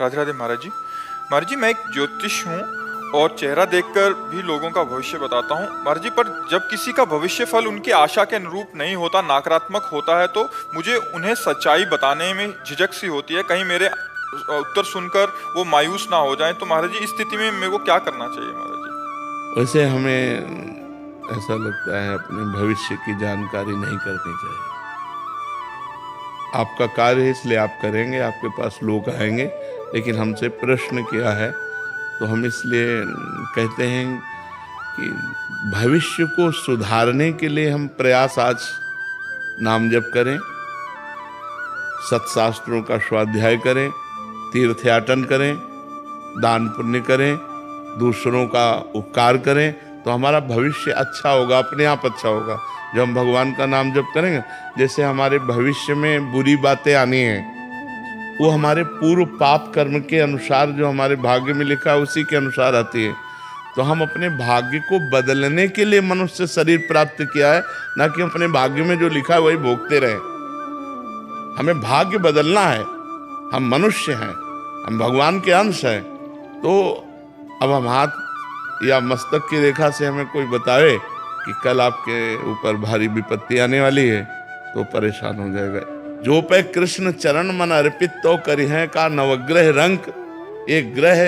राधे राधे महाराज जी। महाराज जी, मैं एक ज्योतिष हूँ और चेहरा देखकर भी लोगों का भविष्य बताता हूँ महाराज जी। पर जब किसी का भविष्य फल उनकी आशा के अनुरूप नहीं होता, नकारात्मक होता है, तो मुझे उन्हें सच्चाई बताने में झिझक सी होती है, कहीं मेरे उत्तर सुनकर वो मायूस ना हो जाएं। तो महाराज जी, इस स्थिति में मेरे को क्या करना चाहिए महाराज जी? वैसे हमें ऐसा लगता है अपने भविष्य की जानकारी नहीं करनी चाहिए। आपका कार्य है इसलिए आप करेंगे, आपके पास लोग आएंगे, लेकिन हमसे प्रश्न किया है तो हम इसलिए कहते हैं कि भविष्य को सुधारने के लिए हम प्रयास आज नाम जप करें, सत्शास्त्रों का स्वाध्याय करें, तीर्थयाटन करें, दान पुण्य करें, दूसरों का उपकार करें, तो हमारा भविष्य अच्छा होगा, अपने आप अच्छा होगा। जब हम भगवान का नाम जप करेंगे, जैसे हमारे भविष्य में बुरी बातें आनी हैं, वो हमारे पूर्व पाप कर्म के अनुसार जो हमारे भाग्य में लिखा है उसी के अनुसार आती है। तो हम अपने भाग्य को बदलने के लिए मनुष्य शरीर प्राप्त किया है, ना कि अपने भाग्य में जो लिखा है वही भोगते रहे। हमें भाग्य बदलना है। हम मनुष्य हैं, हम भगवान के अंश हैं। तो अब हम हाथ या मस्तक की रेखा से हमें कोई बतावे कि कल आपके ऊपर भारी विपत्ति आने वाली है, तो परेशान हो जाएगा। जो पे कृष्ण चरण मन अर्पित तो करिहें का नवग्रह रंक, ये ग्रह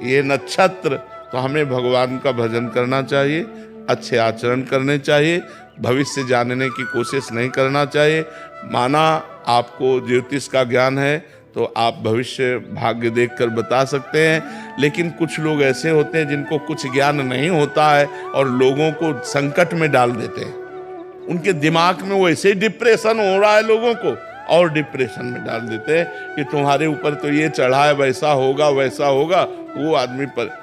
ये नक्षत्र, तो हमें भगवान का भजन करना चाहिए, अच्छे आचरण करने चाहिए, भविष्य जानने की कोशिश नहीं करना चाहिए। माना आपको ज्योतिष का ज्ञान है तो आप भविष्य भाग्य देखकर बता सकते हैं, लेकिन कुछ लोग ऐसे होते हैं जिनको कुछ ज्ञान नहीं होता है और लोगों को संकट में डाल देते हैं। उनके दिमाग में वो ऐसे डिप्रेशन हो रहा है, लोगों को और डिप्रेशन में डाल देते हैं कि तुम्हारे ऊपर तो ये चढ़ा है, वैसा होगा वैसा होगा। वो आदमी पर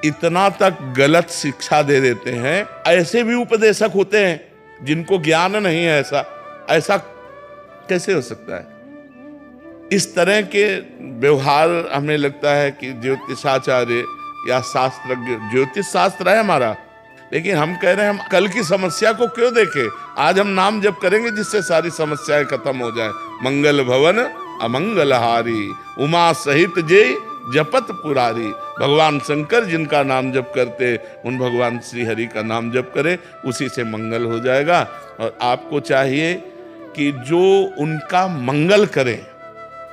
इतना तक गलत शिक्षा दे देते हैं। ऐसे भी उपदेशक होते हैं जिनको ज्ञान नहीं है। ऐसा कैसे हो सकता है? इस तरह के व्यवहार हमें लगता है कि ज्योतिषाचार्य या शास्त्रज्ञ, ज्योतिष शास्त्र है हमारा, लेकिन हम कह रहे हैं हम कल की समस्या को क्यों देखें। आज हम नाम जप करेंगे जिससे सारी समस्याएं खत्म हो जाए। मंगल भवन अमंगलहारी, उमा सहित जय जपत पुरारी। भगवान शंकर जिनका नाम जप करते, उन भगवान श्री हरि का नाम जप करें, उसी से मंगल हो जाएगा। और आपको चाहिए कि जो उनका मंगल करे,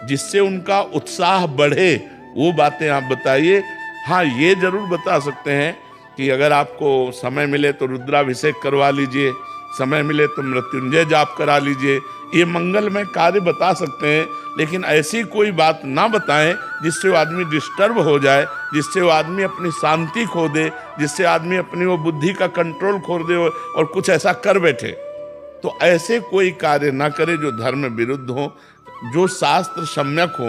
जिससे उनका उत्साह बढ़े, वो बातें आप बताइए। हाँ, ये जरूर बता सकते हैं कि अगर आपको समय मिले तो रुद्राभिषेक करवा लीजिए, समय मिले तो मृत्युंजय जाप करा लीजिए। ये मंगलमय कार्य बता सकते हैं, लेकिन ऐसी कोई बात ना बताएं जिससे वो आदमी डिस्टर्ब हो जाए, जिससे वो आदमी अपनी शांति खो दे, जिससे आदमी अपनी वो बुद्धि का कंट्रोल खो दे और कुछ ऐसा कर बैठे। तो ऐसे कोई कार्य ना करे जो धर्म विरुद्ध हो, जो शास्त्र सम्यक हो,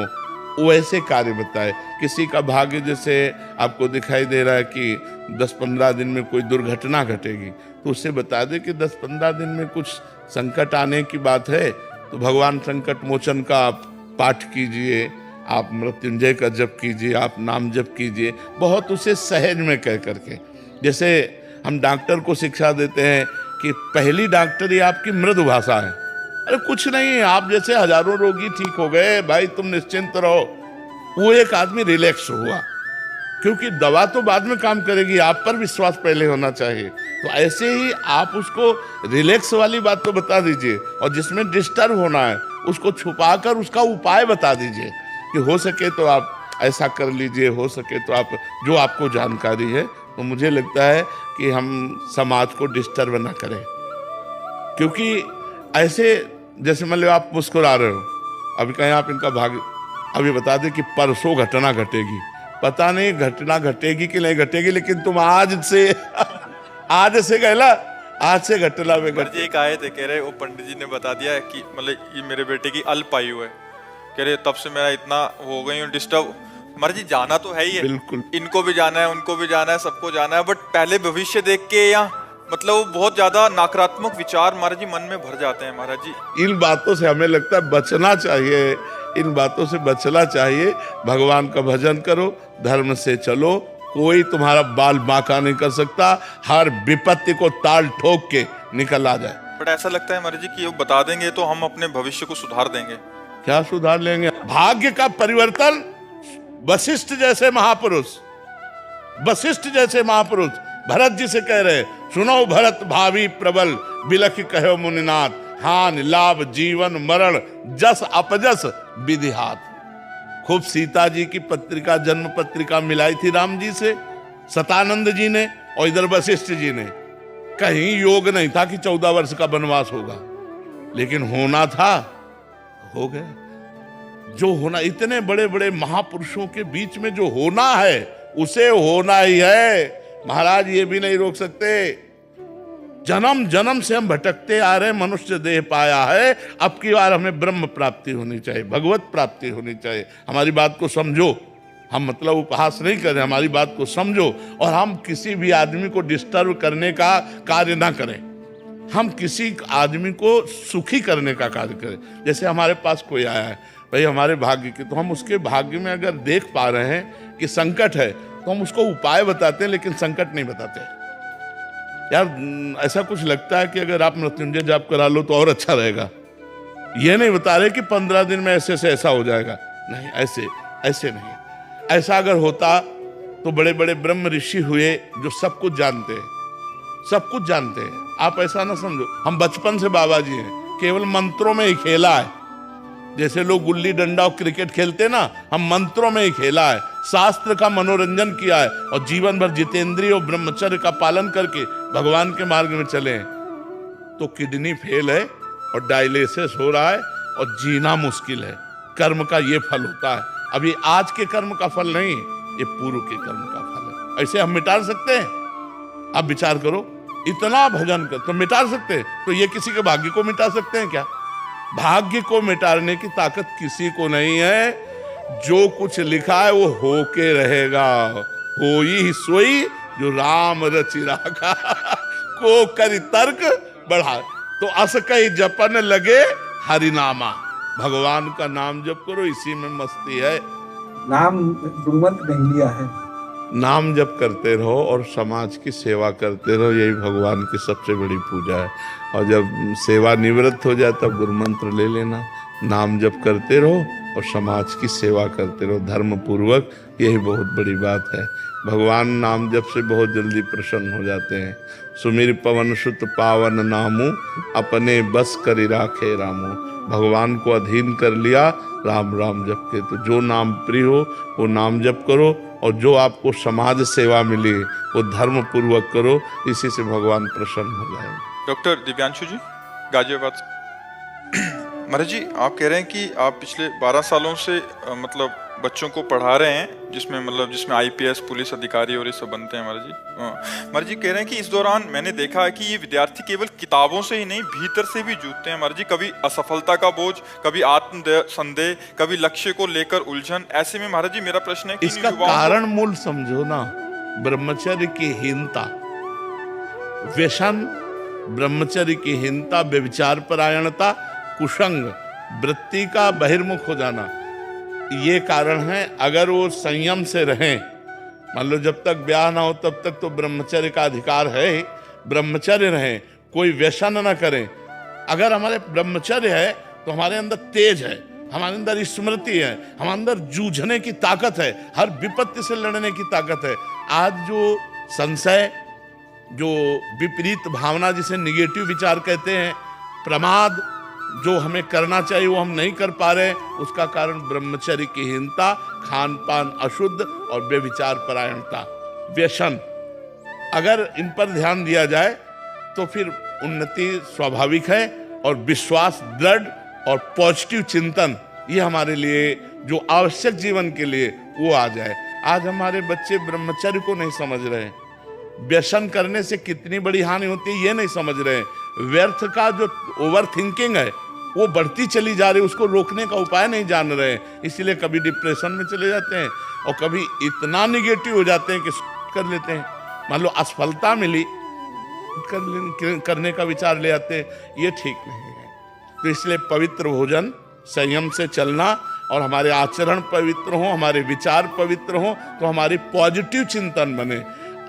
वो ऐसे कार्य बताए। किसी का भाग्य जैसे आपको दिखाई दे रहा है कि 10-15 दिन में कोई दुर्घटना घटेगी, तो उससे बता दे कि 10-15 दिन में कुछ संकट आने की बात है, तो भगवान संकट मोचन का आप पाठ कीजिए, आप मृत्युंजय का जप कीजिए, आप नाम जप कीजिए, बहुत उसे सहज में कह करके। जैसे हम डॉक्टर को शिक्षा देते हैं कि पहली डॉक्टरी आपकी मृदु भाषा है। अरे कुछ नहीं, आप जैसे हजारों रोगी ठीक हो गए भाई, तुम निश्चिंत रहो। वो एक आदमी रिलैक्स हुआ, क्योंकि दवा तो बाद में काम करेगी, आप पर विश्वास पहले होना चाहिए। तो ऐसे ही आप उसको रिलैक्स वाली बात तो बता दीजिए, और जिसमें डिस्टर्ब होना है उसको छुपाकर उसका उपाय बता दीजिए कि हो सके तो आप ऐसा कर लीजिए, हो सके तो आप जो आपको जानकारी है। तो मुझे लगता है कि हम समाज को डिस्टर्ब ना करें, क्योंकि ऐसे जैसे मान लो आप मुस्कुरा रहे हो, अभी कहीं आप इनका भाग्य अभी बता दें कि परसों घटना घटेगी, पता नहीं घटना घटेगी कि नहीं घटेगी, लेकिन तुम आज से कहला आज से घटना में घट। एक आए थे, कह रहे वो पंडित जी ने बता दिया कि मतलब ये मेरे बेटे की अल्प आयु है, कह रहे तब से मेरा इतना हो गई हूँ डिस्टर्ब। महाराज जी, जाना तो है ही है, बिल्कुल, इनको भी जाना है, उनको भी जाना है, सबको जाना है, बट पहले भविष्य देख के या मतलब वो बहुत ज्यादा नकारात्मक विचार महाराज जी मन में भर जाते हैं। महाराज जी, इन बातों से हमें लगता है बचना चाहिए, इन बातों से बचना चाहिए। भगवान का भजन करो, धर्म से चलो, कोई तुम्हारा बाल बांका नहीं कर सकता, हर विपत्ति को ताल ठोक के निकल आ जाए। बट ऐसा लगता है महाराज जी कि वो बता देंगे तो हम अपने भविष्य को सुधार देंगे। क्या सुधार लेंगे? भाग्य का परिवर्तन वशिष्ठ जैसे महापुरुष, वशिष्ठ जैसे महापुरुष भरत जी से कह रहे, सुनो भरत भावी प्रबल, बिलख कहो मुनिनाथ, हान लाभ जीवन मरण, जस अपजस विधिहात। खूब सीता जी की पत्रिका, जन्म पत्रिका मिलाई थी राम जी से सतानंद जी ने, और इधर वशिष्ठ जी ने। कहीं योग नहीं था कि 14 वर्ष का वनवास होगा, लेकिन होना था, हो गया। जो होना, इतने बड़े बड़े महापुरुषों के बीच में जो होना है उसे होना ही है महाराज, ये भी नहीं रोक सकते। जन्म जन्म से हम भटकते आ रहे, मनुष्य देह पाया है, अब की बार हमें ब्रह्म प्राप्ति होनी चाहिए, भगवत प्राप्ति होनी चाहिए। हमारी बात को समझो, हम मतलब उपहास नहीं कर रहे, हमारी बात को समझो, और हम किसी भी आदमी को डिस्टर्ब करने का कार्य ना करें, हम किसी आदमी को सुखी करने का कार्य करें। जैसे हमारे पास कोई आया है, भाई हमारे भाग्य के, तो हम उसके भाग्य में अगर देख पा रहे हैं कि संकट है, तो हम उसको उपाय बताते हैं, लेकिन संकट नहीं बताते। यार ऐसा कुछ लगता है कि अगर आप मृत्युंजय जाप करा लो तो और अच्छा रहेगा, ये नहीं बता रहे कि 15 दिन में ऐसे से ऐसा हो जाएगा, नहीं, ऐसे ऐसे नहीं। ऐसा अगर होता तो बड़े बड़े ब्रह्म ऋषि हुए जो सब कुछ जानते हैं, सब कुछ जानते हैं। आप ऐसा ना समझो हम बचपन से बाबा जी हैं, केवल मंत्रों में ही खेला है। जैसे लोग गुल्ली डंडा और क्रिकेट खेलते ना, हम मंत्रों में ही खेला है, शास्त्र का मनोरंजन किया है, और जीवन भर जितेंद्रिय और ब्रह्मचर्य का पालन करके भगवान के मार्ग में चले हैं। तो किडनी फेल है और डायलिसिस हो रहा है और जीना मुश्किल है। कर्म का ये फल होता है। अब ये आज के कर्म का फल नहीं, ये पूर्व के कर्म का फल है। ऐसे हम मिटा सकते हैं? आप विचार करो, इतना भजन कर तो मिटा सकते हैं, तो ये किसी के भाग्य को मिटा सकते हैं क्या? भाग्य को मिटाने की ताकत किसी को नहीं है। जो कुछ लिखा है वो होके रहेगा। होई सोई जो राम रचि राखा को करी तर्क बढ़ा, तो अस कई जपन लगे हरिनामा। भगवान का नाम जप करो, इसी में मस्ती है। नाम गुणवंत नहीं लिया है, नाम जप करते रहो और समाज की सेवा करते रहो, यही भगवान की सबसे बड़ी पूजा है। और जब सेवा निवृत्त हो जाए तब गुरु मंत्र ले लेना। नाम जप करते रहो और समाज की सेवा करते रहो धर्म पूर्वक, यही बहुत बड़ी बात है। भगवान नाम जप से बहुत जल्दी प्रसन्न हो जाते हैं। सुमिर पवन सुत पावन नामू, अपने बस करी राखे रामो। भगवान को अधीन कर लिया, राम राम जप के। तो जो नाम प्रिय हो वो नाम जप करो, और जो आपको समाज सेवा मिली वो धर्म पूर्वक करो, इसी से भगवान प्रसन्न हो जाएगा। डॉक्टर दिव्यांशु जी, गाजियाबाद से। महाराज जी, आप कह रहे हैं कि आप पिछले 12 सालों से मतलब बच्चों को पढ़ा रहे हैं, जिसमें आईपीएस पुलिस अधिकारी और ये सब बनते हैं। महाराज जी, महाराज जी कह रहे हैं कि इस दौरान मैंने देखा है कि ये विद्यार्थी केवल किताबों से ही नहीं, भीतर से भी जूझते हैं। महाराज जी, कभी असफलता का बोझ, कभी आत्म संदेह, कभी लक्ष्य को लेकर उलझन। ऐसे में महाराज जी मेरा प्रश्न है कि इसका कारण मूल समझो ना, ब्रह्मचर्य की हीनता, व्यसन, ब्रह्मचर्य की हीनता, व्यभिचार परायणता, कुसंग, वृत्ति का बहिर्मुख हो जाना, ये कारण है। अगर वो संयम से रहें, मान लो जब तक ब्याह ना हो तब तक तो ब्रह्मचर्य का अधिकार है, ब्रह्मचर्य रहें, कोई व्यसन न करें। अगर हमारे ब्रह्मचर्य है तो हमारे अंदर तेज है, हमारे अंदर स्मृति है, हमारे अंदर जूझने की ताकत है, हर विपत्ति से लड़ने की ताकत है। आज जो संशय, जो विपरीत भावना, जिसे निगेटिव विचार कहते हैं, प्रमाद, जो हमें करना चाहिए वो हम नहीं कर पा रहे, उसका कारण ब्रह्मचर्य की हीनता, खान पान अशुद्ध और व्यभिचार परायणता, व्यसन। अगर इन पर ध्यान दिया जाए तो फिर उन्नति स्वाभाविक है, और विश्वास दृढ़ और पॉजिटिव चिंतन, ये हमारे लिए जो आवश्यक जीवन के लिए वो आ जाए। आज हमारे बच्चे ब्रह्मचर्य को नहीं समझ रहे, व्यसन करने से कितनी बड़ी हानि होती है ये नहीं समझ रहे, व्यर्थ का जो ओवर थिंकिंग है वो बढ़ती चली जा रही है, उसको रोकने का उपाय नहीं जान रहे हैं। इसलिए कभी डिप्रेशन में चले जाते हैं और कभी इतना निगेटिव हो जाते हैं कि कर लेते हैं। मान लो असफलता मिली, करने का विचार ले आते हैं, ये ठीक नहीं है। तो इसलिए पवित्र भोजन, संयम से चलना, और हमारे आचरण पवित्र हो, हमारे विचार पवित्र हो, तो हमारी पॉजिटिव चिंतन बने।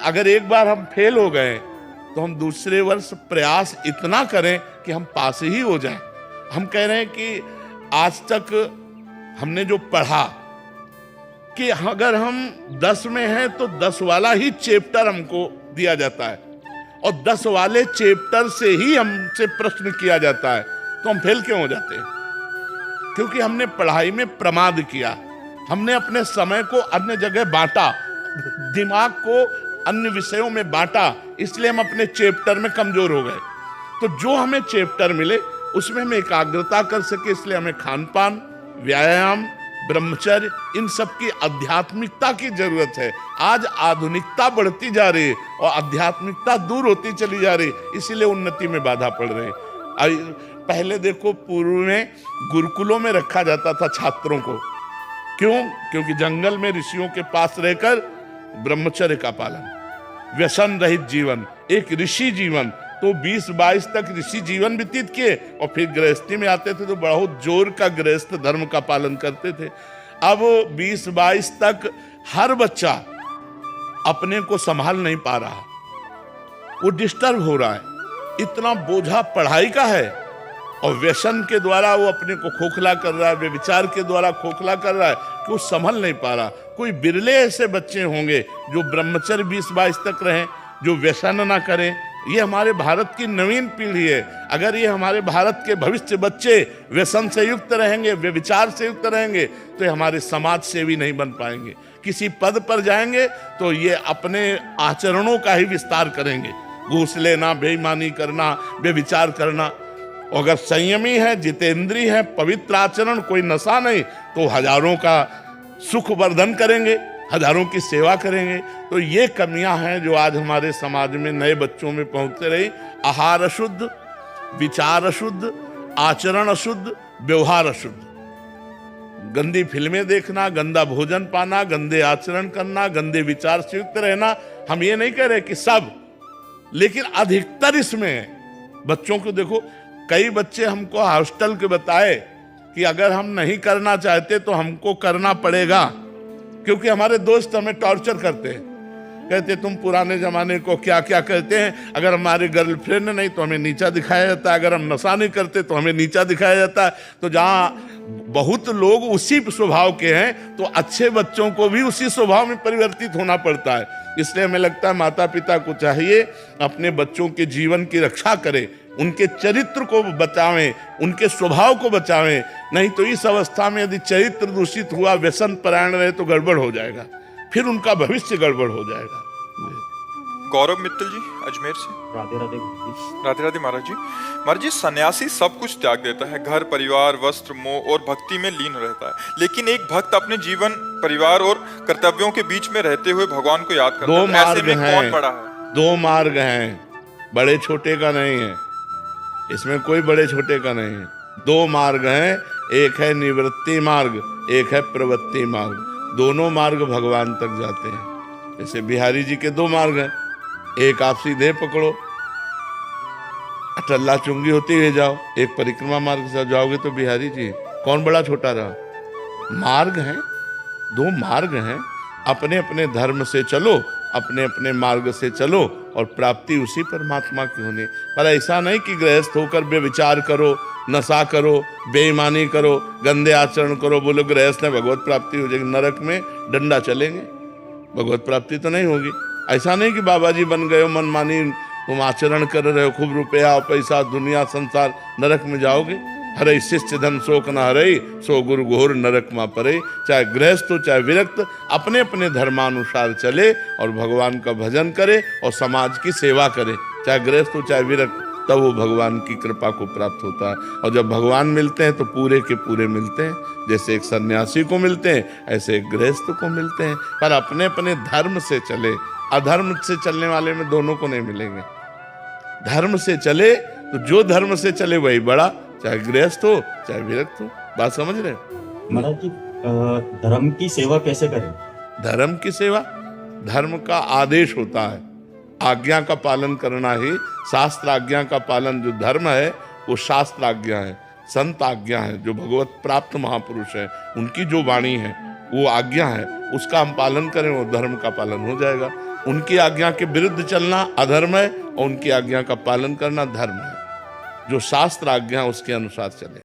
अगर एक बार हम फेल हो गए तो हम दूसरे वर्ष प्रयास इतना करें कि हम पास ही हो जाएं। हम कह रहे हैं कि आज तक हमने जो पढ़ा कि अगर हम 10 में हैं तो 10 वाला ही चैप्टर हमको दिया जाता है और 10 वाले चैप्टर से ही हमसे प्रश्न किया जाता है, तो हम फेल क्यों हो जाते हैं? क्योंकि हमने पढ़ाई में प्रमाद किया, हमने अपने समय को अन्य जगह बांटा, दिमाग को अन्य विषयों में बांटा, इसलिए हम अपने चैप्टर में कमजोर हो गए। तो जो हमें चैप्टर मिले उसमें हम एकाग्रता कर सके, इसलिए हमें खान पान, व्यायाम, ब्रह्मचर्य, इन सब की आध्यात्मिकता की जरूरत है। आज आधुनिकता बढ़ती जा रही है और आध्यात्मिकता दूर होती चली जा रही है, इसीलिए उन्नति में बाधा पड़ रही है। पहले देखो, पूर्व में गुरुकुलों में रखा जाता था छात्रों को, क्यों? क्योंकि जंगल में ऋषियों के पास रहकर ब्रह्मचर्य का पालन, व्यसन रहित जीवन, एक ऋषि जीवन। तो 20-22 तक ऋषि जीवन व्यतीत किए और फिर गृहस्थी में आते थे तो बहुत जोर का गृहस्थ धर्म का पालन करते थे। अब 20-22 तक हर बच्चा अपने को संभाल नहीं पा रहा, वो डिस्टर्ब हो रहा है, इतना बोझा पढ़ाई का है और व्यसन के द्वारा वो अपने को खोखला कर रहा है, व्यभिचार के द्वारा खोखला कर रहा है कि वो संभल नहीं पा रहा। कोई बिरले ऐसे बच्चे होंगे जो ब्रह्मचर्य 20-22 तक रहें, जो व्यसन ना करें। ये हमारे भारत की नवीन पीढ़ी है। अगर ये हमारे भारत के भविष्य बच्चे व्यसन से युक्त रहेंगे, व्यभिचार से युक्त रहेंगे, तो ये हमारे समाज सेवी नहीं बन पाएंगे। किसी पद पर जाएंगे तो ये अपने आचरणों का ही विस्तार करेंगे, घूस लेना, बेईमानी करना, व्यभिचार करना। अगर संयमी है, जितेंद्रीय है, पवित्र आचरण, कोई नशा नहीं, तो हजारों का सुख वर्धन करेंगे, हजारों की सेवा करेंगे। तो ये कमियां हैं जो आज हमारे समाज में नए बच्चों में पहुंचते रही। आहार अशुद्ध, विचार अशुद्ध, आचरण अशुद्ध, व्यवहार अशुद्ध, गंदी फिल्में देखना, गंदा भोजन पाना, गंदे आचरण करना, गंदे विचार से युक्त रहना। हम ये नहीं कह रहे कि सब, लेकिन अधिकतर इसमें बच्चों को देखो। कई बच्चे हमको हॉस्टल के बताए कि अगर हम नहीं करना चाहते तो हमको करना पड़ेगा, क्योंकि हमारे दोस्त हमें टॉर्चर करते हैं, कहते तुम पुराने जमाने को क्या क्या कहते हैं। अगर हमारे गर्लफ्रेंड नहीं तो हमें नीचा दिखाया जाता है, अगर हम नशा नहीं करते तो हमें नीचा दिखाया जाता है। तो जहाँ बहुत लोग उसी स्वभाव के हैं तो अच्छे बच्चों को भी उसी स्वभाव में परिवर्तित होना पड़ता है। इसलिए हमें लगता है माता पिता को चाहिए अपने बच्चों के जीवन की रक्षा करें, उनके चरित्र को बचावें, उनके स्वभाव को बचावें। नहीं तो इस अवस्था में यदि चरित्र दूषित हुआ, व्यसन परायण रहे तो गड़बड़ हो जाएगा, फिर उनका भविष्य गड़बड़ हो जाएगा। गौरव मित्तल जी अजमेर से। राधे राधे। राधे राधे महाराज जी। महाराज जी, सन्यासी सब कुछ त्याग देता है, घर परिवार वस्त्र मोह और भक्ति में लीन रहता है, लेकिन एक भक्त अपने जीवन परिवार और कर्तव्यों के बीच में रहते हुए भगवान को याद करता है। दो मार्ग ऐसे में कौन बड़ा है? दो मार्ग हैं, बड़े छोटे का नहीं है, इसमें कोई बड़े छोटे का नहीं है। दो मार्ग हैं, एक है निवृत्ति मार्ग, एक है प्रवृत्ति मार्ग। दोनों मार्ग भगवान तक जाते हैं। जैसे बिहारी जी के दो मार्ग हैं, एक आप सीधे पकड़ो, अटल्ला चुंगी होती हुए जाओ, एक परिक्रमा मार्ग से जाओगे तो बिहारी जी कौन बड़ा छोटा रहा? मार्ग हैं, दो मार्ग हैं। अपने अपने धर्म से चलो, अपने अपने मार्ग से चलो और प्राप्ति उसी परमात्मा की होनी। पर ऐसा नहीं कि गृहस्थ होकर बेविचार करो, नशा करो, बेईमानी करो, गंदे आचरण करो, बोलो गृहस्थ है भगवत प्राप्ति हो जाएगी। नरक में डंडा चलेंगे, भगवत प्राप्ति तो नहीं होगी। ऐसा नहीं कि बाबा जी बन गए हो, मनमानी तुम आचरण कर रहे हो, खूब रुपया पैसा दुनिया संसार, नरक में जाओगे। हरे शिष्य धन शोक न हरे, सो गुरु घोर नरक मा परे। चाहे गृहस्थ हो चाहे विरक्त, अपने अपने धर्मानुसार चले और भगवान का भजन करे और समाज की सेवा करे। चाहे गृहस्थ हो चाहे विरक्त, तब वो भगवान की कृपा को प्राप्त होता है। और जब भगवान मिलते हैं तो पूरे के पूरे मिलते हैं। जैसे एक सन्यासी को मिलते हैं ऐसे एक गृहस्थ को मिलते हैं, पर अपने अपने धर्म से चले। अधर्म से चलने वाले में दोनों को नहीं मिलेंगे। धर्म से चले तो जो धर्म से चले वही बड़ा, चाहे गृहस्थ हो चाहे विरक्त हो। बात समझ रहे हो? महाराज जी, धर्म की सेवा कैसे करें? धर्म की सेवा, धर्म का आदेश होता है, आज्ञा का पालन करना ही शास्त्र आज्ञा का पालन। जो धर्म है वो शास्त्र आज्ञा है, संत आज्ञा है, जो भगवत प्राप्त महापुरुष है उनकी जो वाणी है वो आज्ञा है, उसका हम पालन करें, वो धर्म का पालन हो जाएगा। उनकी आज्ञा के विरुद्ध चलना अधर्म है और उनकी आज्ञा का पालन करना धर्म है। जो शास्त्र आज्ञा उसके अनुसार चले।